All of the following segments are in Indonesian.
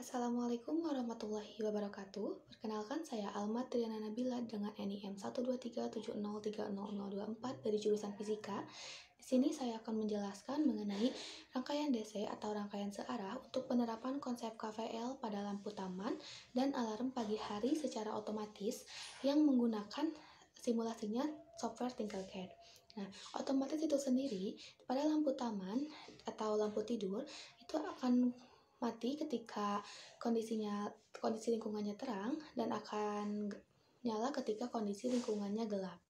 Assalamualaikum warahmatullahi wabarakatuh. Perkenalkan, saya Alma Triana Nabila dengan NIM 12370300024 dari jurusan Fisika. Di sini saya akan menjelaskan mengenai rangkaian DC atau rangkaian searah untuk penerapan konsep KVL pada lampu taman dan alarm pagi hari secara otomatis yang menggunakan simulasinya software Tinkercad. Nah, otomatis itu sendiri pada lampu taman atau lampu tidur itu akan mati ketika kondisi lingkungannya terang dan akan nyala ketika kondisi lingkungannya gelap.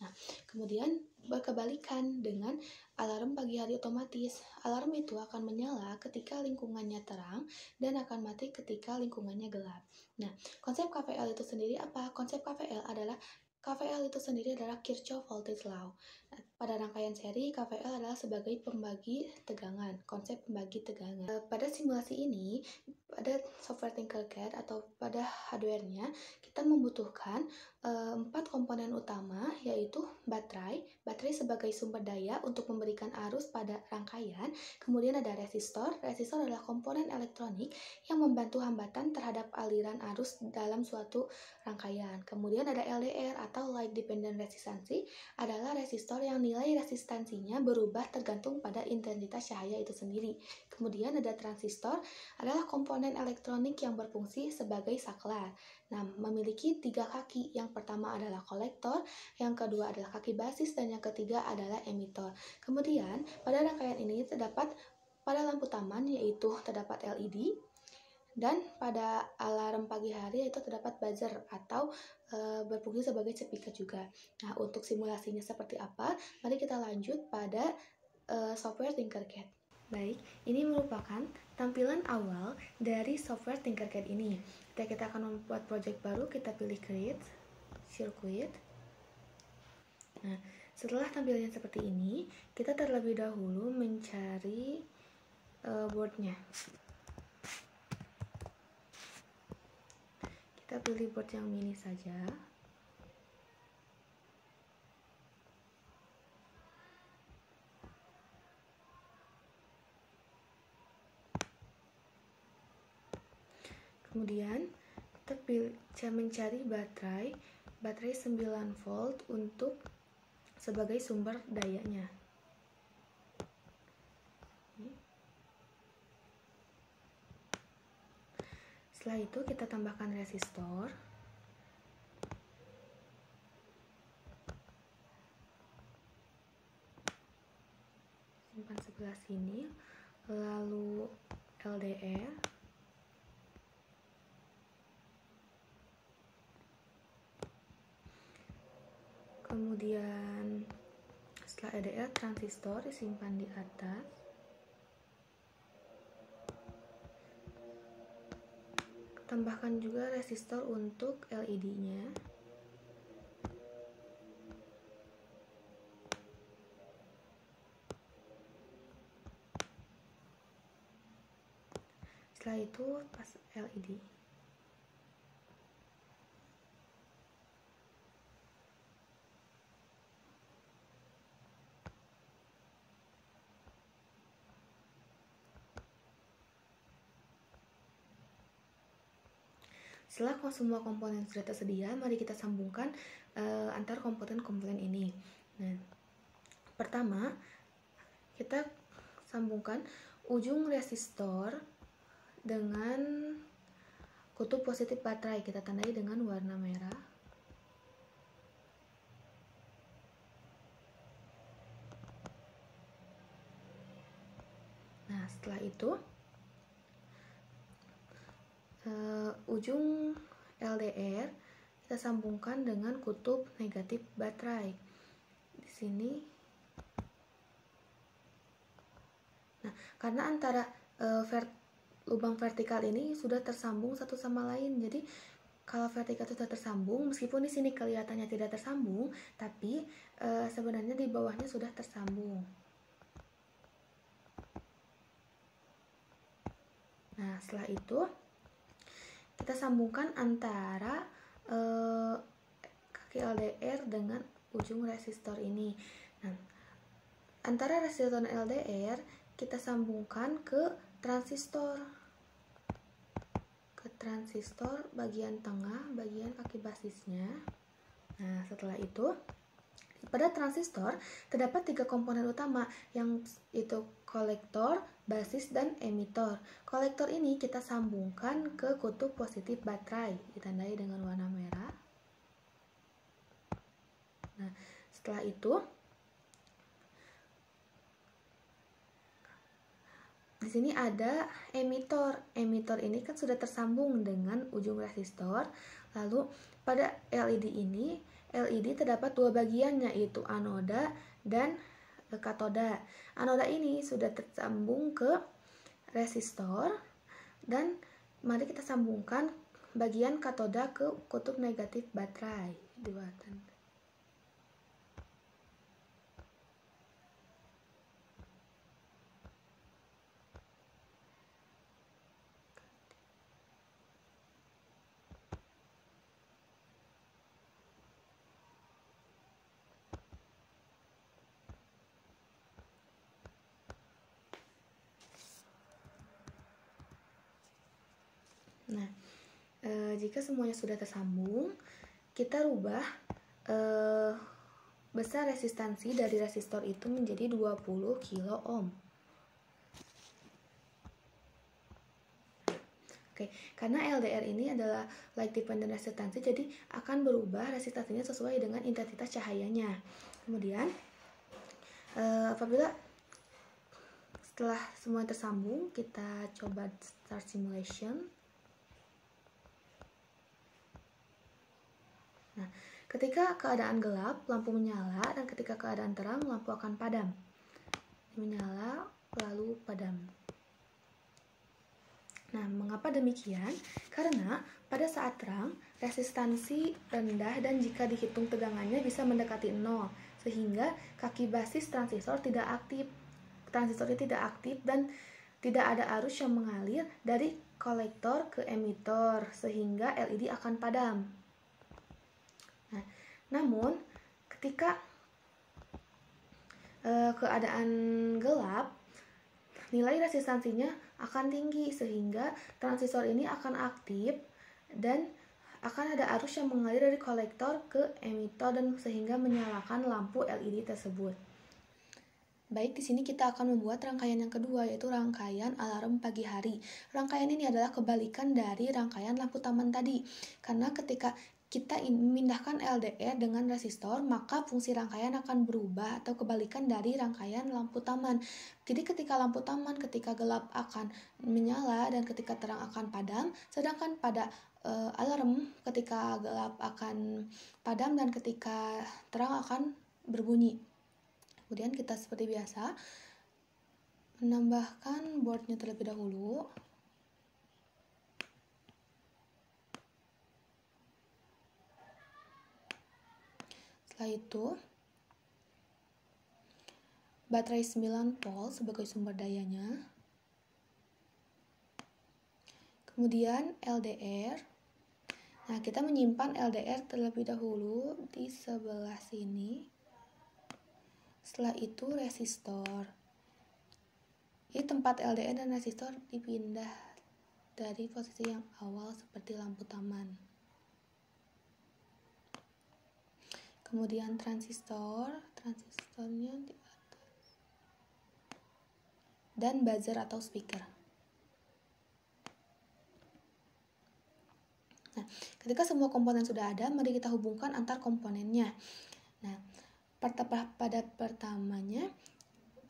Nah, kemudian berkebalikan dengan alarm pagi hari otomatis. Alarm itu akan menyala ketika lingkungannya terang dan akan mati ketika lingkungannya gelap. Nah, konsep KVL itu sendiri apa? Konsep KVL itu sendiri adalah Kirchhoff Voltage Law. Pada rangkaian seri, KVL adalah sebagai pembagi tegangan, konsep pembagi tegangan. Pada simulasi ini, pada software Tinkercad atau pada hardware-nya, kita membutuhkan 4 komponen utama, yaitu baterai sebagai sumber daya untuk memberikan arus pada rangkaian. Kemudian ada resistor adalah komponen elektronik yang membantu hambatan terhadap aliran arus dalam suatu rangkaian. Kemudian ada LDR atau Light Dependent Resistance, adalah resistor yang nilai resistansinya berubah tergantung pada intensitas cahaya itu sendiri. Kemudian ada transistor, adalah komponen elektronik yang berfungsi sebagai saklar. Nah, memiliki 3 kaki. Yang pertama adalah kolektor, yang kedua adalah kaki basis, dan yang ketiga adalah emitor. Kemudian, pada rangkaian ini terdapat pada lampu taman yaitu terdapat LED, dan pada alarm pagi hari itu terdapat buzzer atau berfungsi sebagai speaker juga. Nah, untuk simulasinya seperti apa? Mari kita lanjut pada software Tinkercad. Baik, ini merupakan tampilan awal dari software Tinkercad ini. Kita akan membuat project baru, kita pilih Create, Circuit. Nah, setelah tampilannya seperti ini, kita terlebih dahulu mencari boardnya. Kita pilih board yang mini saja. Kemudian kita mencari baterai 9 volt untuk sebagai sumber dayanya. Setelah itu kita tambahkan resistor. Simpan sebelah sini. Lalu LDR. Kemudian setelah LDR, transistor disimpan di atas. Tambahkan juga resistor untuk LED-nya. Setelah itu pas LED. Setelah semua komponen sudah tersedia, mari kita sambungkan antar komponen-komponen ini. Nah, pertama, kita sambungkan ujung resistor dengan kutub positif baterai. Kita tandai dengan warna merah. Nah, setelah itu ujung LDR kita sambungkan dengan kutub negatif baterai di sini. Nah, karena antara lubang vertikal ini sudah tersambung satu sama lain, jadi kalau vertikal sudah tersambung, meskipun di sini kelihatannya tidak tersambung, tapi sebenarnya di bawahnya sudah tersambung. Nah, setelah itu kita sambungkan antara kaki LDR dengan ujung resistor ini. Nah, antara resistor dan LDR kita sambungkan ke transistor. transistor bagian tengah, bagian kaki basisnya. Nah, setelah itu pada transistor terdapat 3 komponen utama, yang itu kolektor, basis, dan emitor. Kolektor ini kita sambungkan ke kutub positif baterai, ditandai dengan warna merah. Nah, setelah itu di sini ada emitor. Emitor ini kan sudah tersambung dengan ujung resistor. Lalu pada LED ini, LED terdapat 2 bagian, yaitu anoda dan katoda. Anoda ini sudah tersambung ke resistor, dan mari kita sambungkan bagian katoda ke kutub negatif baterai. Nah, jika semuanya sudah tersambung, kita rubah besar resistansi dari resistor itu menjadi 20 kilo ohm. Oke, karena LDR ini adalah light dependent resistansi, jadi akan berubah resistansinya sesuai dengan intensitas cahayanya. Kemudian, apabila setelah semua tersambung, kita coba start simulation. Nah, ketika keadaan gelap, lampu menyala, dan ketika keadaan terang, lampu akan padam. Menyala, lalu padam. Nah, mengapa demikian? Karena pada saat terang, resistansi rendah dan jika dihitung tegangannya bisa mendekati 0, sehingga kaki basis transistor tidak aktif. Transistornya tidak aktif dan tidak ada arus yang mengalir dari kolektor ke emitor, sehingga LED akan padam. Nah, namun ketika keadaan gelap, nilai resistansinya akan tinggi sehingga transistor ini akan aktif dan akan ada arus yang mengalir dari kolektor ke emitor dan sehingga menyalakan lampu LED tersebut. Baik, di sini kita akan membuat rangkaian yang kedua, yaitu rangkaian alarm pagi hari. Rangkaian ini adalah kebalikan dari rangkaian lampu taman tadi. Karena ketika kita memindahkan LDR dengan resistor, maka fungsi rangkaian akan berubah atau kebalikan dari rangkaian lampu taman. Jadi ketika lampu taman ketika gelap akan menyala dan ketika terang akan padam, sedangkan pada alarm ketika gelap akan padam dan ketika terang akan berbunyi. Kemudian kita seperti biasa menambahkan boardnya terlebih dahulu. Setelah itu, baterai 9 volt sebagai sumber dayanya. Kemudian LDR. Nah, kita menyimpan LDR terlebih dahulu di sebelah sini. Setelah itu resistor. Jadi tempat LDR dan resistor dipindah dari posisi yang awal seperti lampu taman. Kemudian transistornya di atas. Dan buzzer atau speaker. Nah, ketika semua komponen sudah ada, mari kita hubungkan antar komponennya. Nah, pada pertamanya,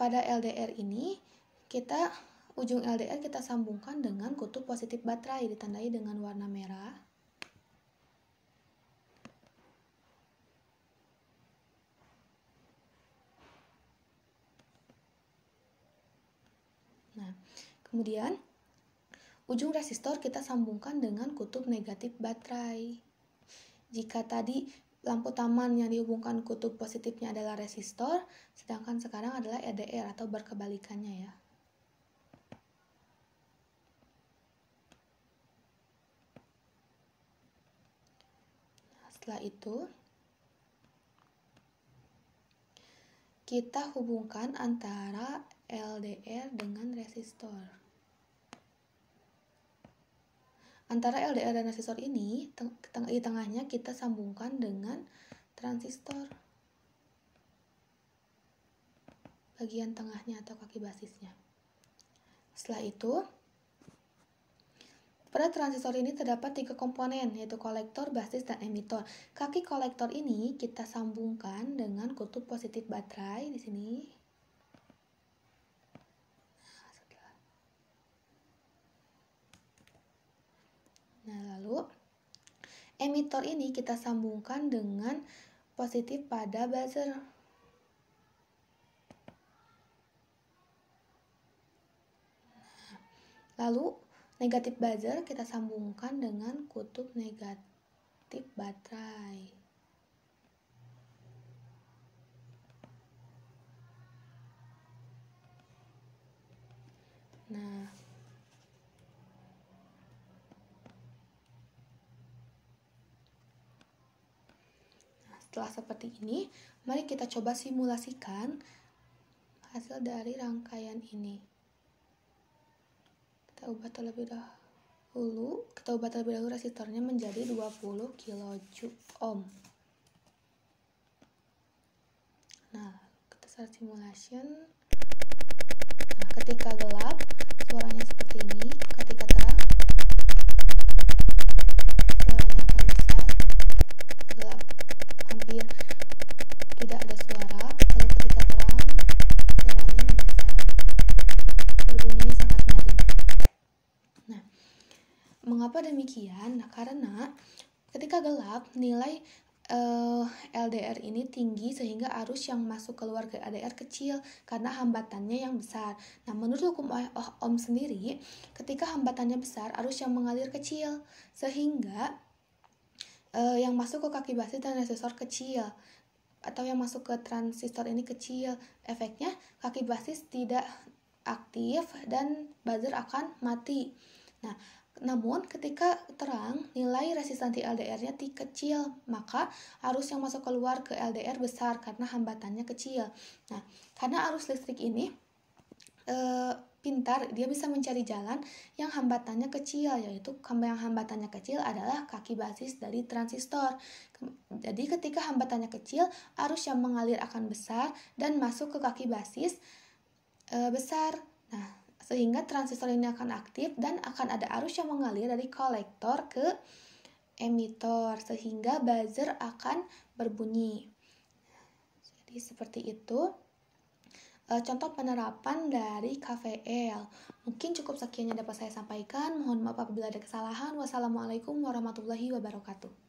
pada LDR ini, ujung LDR kita sambungkan dengan kutub positif baterai, ditandai dengan warna merah. Nah, kemudian ujung resistor kita sambungkan dengan kutub negatif baterai. Jika tadi lampu taman yang dihubungkan kutub positifnya adalah resistor, sedangkan sekarang adalah LDR atau berkebalikannya ya. Nah, setelah itu kita hubungkan antara LDR dengan resistor. Antara LDR dan resistor ini, di tengahnya kita sambungkan dengan transistor. Bagian tengahnya atau kaki basisnya. Setelah itu, pada transistor ini terdapat 3 komponen, yaitu kolektor, basis, dan emitor. Kaki kolektor ini kita sambungkan dengan kutub positif baterai di sini. Nah, lalu emitor ini kita sambungkan dengan positif pada buzzer. Lalu negatif buzzer kita sambungkan dengan kutub negatif baterai. Nah, setelah seperti ini, mari kita coba simulasikan hasil dari rangkaian ini. Kita ubah terlebih dahulu resistornya menjadi 20 kilo-ohm. Nah, kita start simulation. Nah, ketika gelap suaranya seperti ini, ketika terang suaranya akan besar, gelap hampir tidak ada suara, lalu ketika terang suaranya besar, berbunyinya sangat nyaring. Nah, mengapa demikian? Nah, karena ketika gelap nilai LDR ini tinggi sehingga arus yang masuk keluar ke LDR kecil karena hambatannya yang besar. Nah, menurut hukum Ohm sendiri, ketika hambatannya besar, arus yang mengalir kecil sehingga yang masuk ke kaki basis dan resistor kecil atau yang masuk ke transistor ini kecil. Efeknya kaki basis tidak aktif dan buzzer akan mati. Nah, namun ketika terang, nilai resistansi LDR-nya kecil, maka arus yang masuk keluar ke LDR besar karena hambatannya kecil. Nah, karena arus listrik ini pintar, dia bisa mencari jalan yang hambatannya kecil, yaitu yang hambatannya kecil adalah kaki basis dari transistor. Jadi ketika hambatannya kecil, arus yang mengalir akan besar dan masuk ke kaki basis besar. Nah, sehingga transistor ini akan aktif dan akan ada arus yang mengalir dari kolektor ke emitor sehingga buzzer akan berbunyi. Jadi seperti itu contoh penerapan dari KVL. Mungkin cukup sekian yang dapat saya sampaikan. Mohon maaf apabila ada kesalahan. Wassalamualaikum warahmatullahi wabarakatuh.